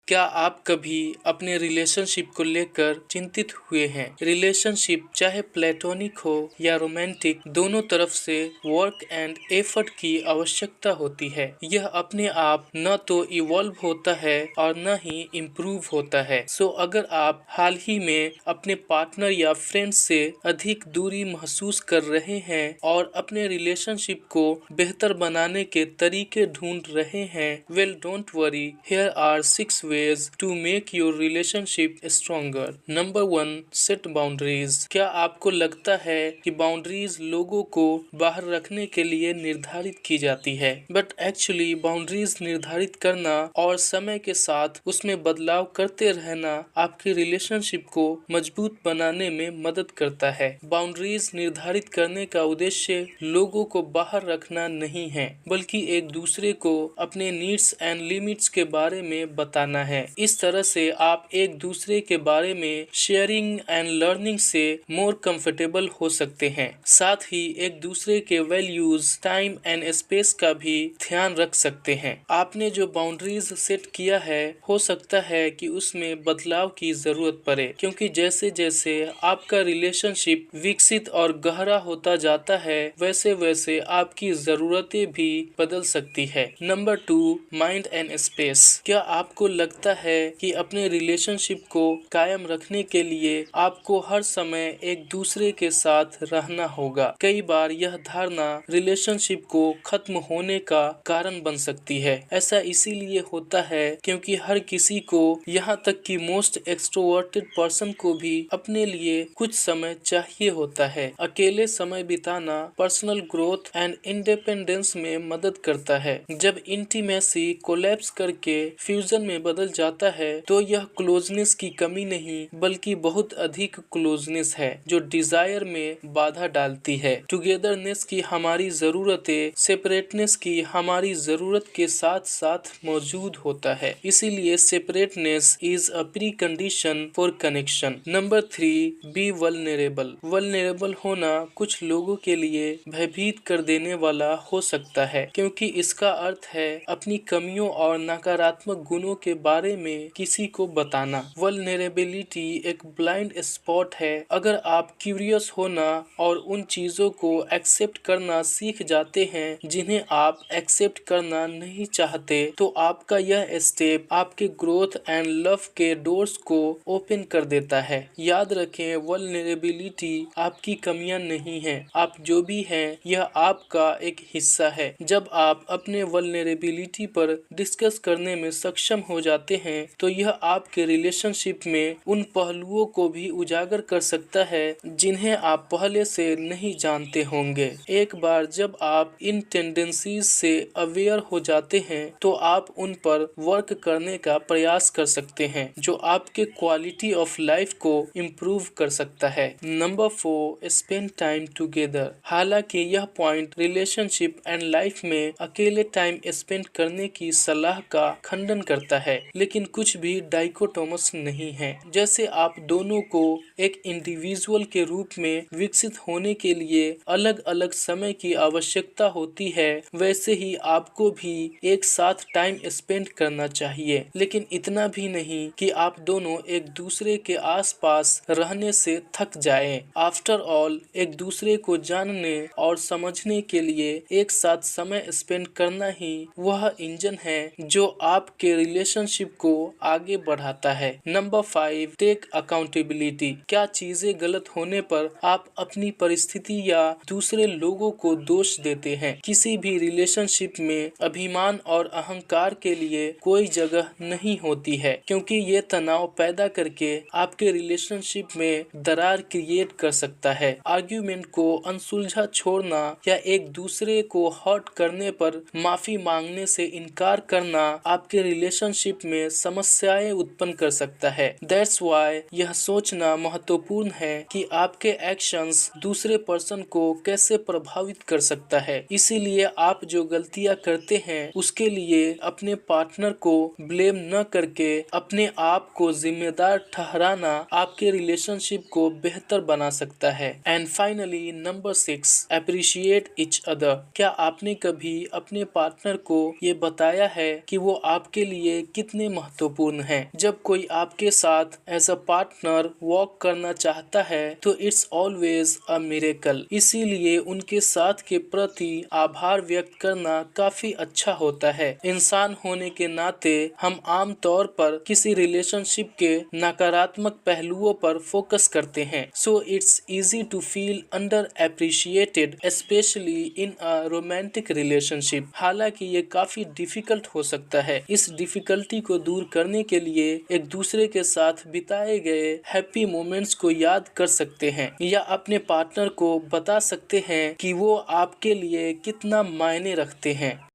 क्या आप कभी अपने रिलेशनशिप को लेकर चिंतित हुए हैं? रिलेशनशिप चाहे प्लेटोनिक हो या रोमांटिक, दोनों तरफ से वर्क एंड एफर्ट की आवश्यकता होती है। यह अपने आप न तो इवॉल्व होता है और न ही इम्प्रूव होता है। सो अगर आप हाल ही में अपने पार्टनर या फ्रेंड से अधिक दूरी महसूस कर रहे हैं और अपने रिलेशनशिप को बेहतर बनाने के तरीके ढूंढ रहे हैं, well don't worry, here are 6 ways to make your relationship stronger. Number 1, set boundaries. क्या आपको लगता है कि बाउंड्रीज लोगों को बाहर रखने के लिए निर्धारित की जाती है, बट एक्चुअली बाउंड्रीज निर्धारित करना और समय के साथ उसमें बदलाव करते रहना आपकी रिलेशनशिप को मजबूत बनाने में मदद करता है। बाउंड्रीज निर्धारित करने का उद्देश्य लोगों को बाहर रखना नहीं है, बल्कि एक दूसरे को अपने नीड्स एंड लिमिट्स के बारे में बताना है। इस तरह से आप एक दूसरे के बारे में शेयरिंग एंड लर्निंग से मोर कंफर्टेबल हो सकते हैं। साथ ही एक दूसरे के वैल्यूज, टाइम एंड स्पेस का भी ध्यान रख सकते हैं। आपने जो बाउंड्रीज सेट किया है, हो सकता है कि उसमें बदलाव की जरूरत पड़े, क्योंकि जैसे जैसे आपका रिलेशनशिप विकसित और गहरा होता जाता है, वैसे वैसे आपकी जरूरतें भी बदल सकती है। Number 2, mind and space. क्या आपको लगता है कि अपने रिलेशनशिप को कायम रखने के लिए आपको हर समय एक दूसरे के साथ रहना होगा? कई बार यह धारणा रिलेशनशिप को खत्म होने का कारण बन सकती है। ऐसा इसीलिए होता है क्योंकि हर किसी को, यहाँ तक कि मोस्ट एक्सट्रोवर्टेड पर्सन को भी अपने लिए कुछ समय चाहिए होता है। अकेले समय बिताना पर्सनल ग्रोथ एंड इंडिपेंडेंस में मदद करता है। जब इंटीमेसी कोलैप्स करके फ्यूजन में बदल जाता है, तो यह क्लोजनेस की कमी नहीं, बल्कि बहुत अधिक क्लोजनेस है, जो डिजायर में बाधा डालती है। टुगेदरनेस की हमारी जरूरतें सेपरेटनेस की हमारी जरूरत के साथ साथ मौजूद होता है। इसीलिए separateness is a precondition for connection. Number 3, be vulnerable. Vulnerable होना कुछ लोगों के लिए भयभीत कर देने वाला हो सकता है, क्योंकि इसका अर्थ है अपनी कमियों और नकारात्मक गुणों के बारे में किसी को बताना। वल्नरेबिलिटी एक ब्लाइंड स्पॉट है। अगर आप क्यूरियस होना और उन चीजों को एक्सेप्ट करना सीख जाते हैं जिन्हें आप एक्सेप्ट करना नहीं चाहते, तो आपका यह स्टेप आपके ग्रोथ एंड लव के डोर्स को ओपन कर देता है। याद रखें, वल्नरेबिलिटी आपकी कमियां नहीं है। आप जो भी हैं, यह आपका एक हिस्सा है। जब आप अपने वल्नरेबिलिटी पर डिस्कस करने में सक्षम हो जाते हैं, तो यह आपके रिलेशनशिप में उन पहलुओं को भी उजागर कर सकता है जिन्हें आप पहले से नहीं जानते होंगे। एक बार जब आप इन टेंडेंसीज से अवेयर हो जाते हैं, तो आप उन पर वर्क करने का प्रयास कर सकते हैं, जो आपके क्वालिटी ऑफ लाइफ को इम्प्रूव कर सकता है। Number 4, spend time together. हालांकि यह पॉइंट रिलेशनशिप एंड लाइफ में अकेले टाइम स्पेंड करने की सलाह का खंडन करता है, लेकिन कुछ भी डाइकोटोमस नहीं है। जैसे आप दोनों को एक इंडिविजुअल के रूप में विकसित होने के लिए अलग अलग समय की आवश्यकता होती है, वैसे ही आपको भी एक साथ टाइम स्पेंड करना चाहिए, लेकिन इतना भी नहीं कि आप दोनों एक दूसरे के आसपास रहने से थक जाएं। आफ्टर ऑल, एक दूसरे को जानने और समझने के लिए एक साथ समय स्पेंड करना ही वह इंजन है जो आपके रिलेशनशिप को आगे बढ़ाता है। Number 5, take accountability. क्या चीजें गलत होने पर आप अपनी परिस्थिति या दूसरे लोगों को दोष देते हैं? किसी भी रिलेशनशिप में अभिमान और अहंकार के लिए कोई जगह नहीं होती है, क्योंकि ये तनाव पैदा करके आपके रिलेशनशिप में दरार क्रिएट कर सकता है। आर्ग्यूमेंट को अनसुलझा छोड़ना या एक दूसरे को हर्ट करने पर माफी मांगने से इनकार करना आपके रिलेशनशिप में समस्याएं उत्पन्न कर सकता है। दैट्स व्हाई यह सोचना महत्वपूर्ण है कि आपके एक्शंस दूसरे पर्सन को कैसे प्रभावित कर सकता है। इसीलिए आप जो गलतियां करते हैं, उसके लिए अपने पार्टनर को ब्लेम न करके अपने आप को जिम्मेदार ठहराना आपके रिलेशनशिप को बेहतर बना सकता है। And finally, number 6, appreciate each other. क्या आपने कभी अपने पार्टनर को ये बताया है कि वो आपके लिए कितने कितने महत्वपूर्ण हैं। जब कोई आपके साथ एज अ पार्टनर वॉक करना चाहता है तो इट्स ऑलवेज अ मिरेकल। इसीलिए उनके साथ के प्रति आभार व्यक्त करना काफी अच्छा होता है। इंसान होने के नाते हम आम तौर पर किसी रिलेशनशिप के नकारात्मक पहलुओं पर फोकस करते हैं। So it's easy to feel underappreciated specially in a romantic relationship. हालांकि ये काफी डिफिकल्ट हो सकता है। इस डिफिकल्टी को दूर करने के लिए एक दूसरे के साथ बिताए गए हैप्पी मोमेंट्स को याद कर सकते हैं या अपने पार्टनर को बता सकते हैं कि वो आपके लिए कितना मायने रखते हैं।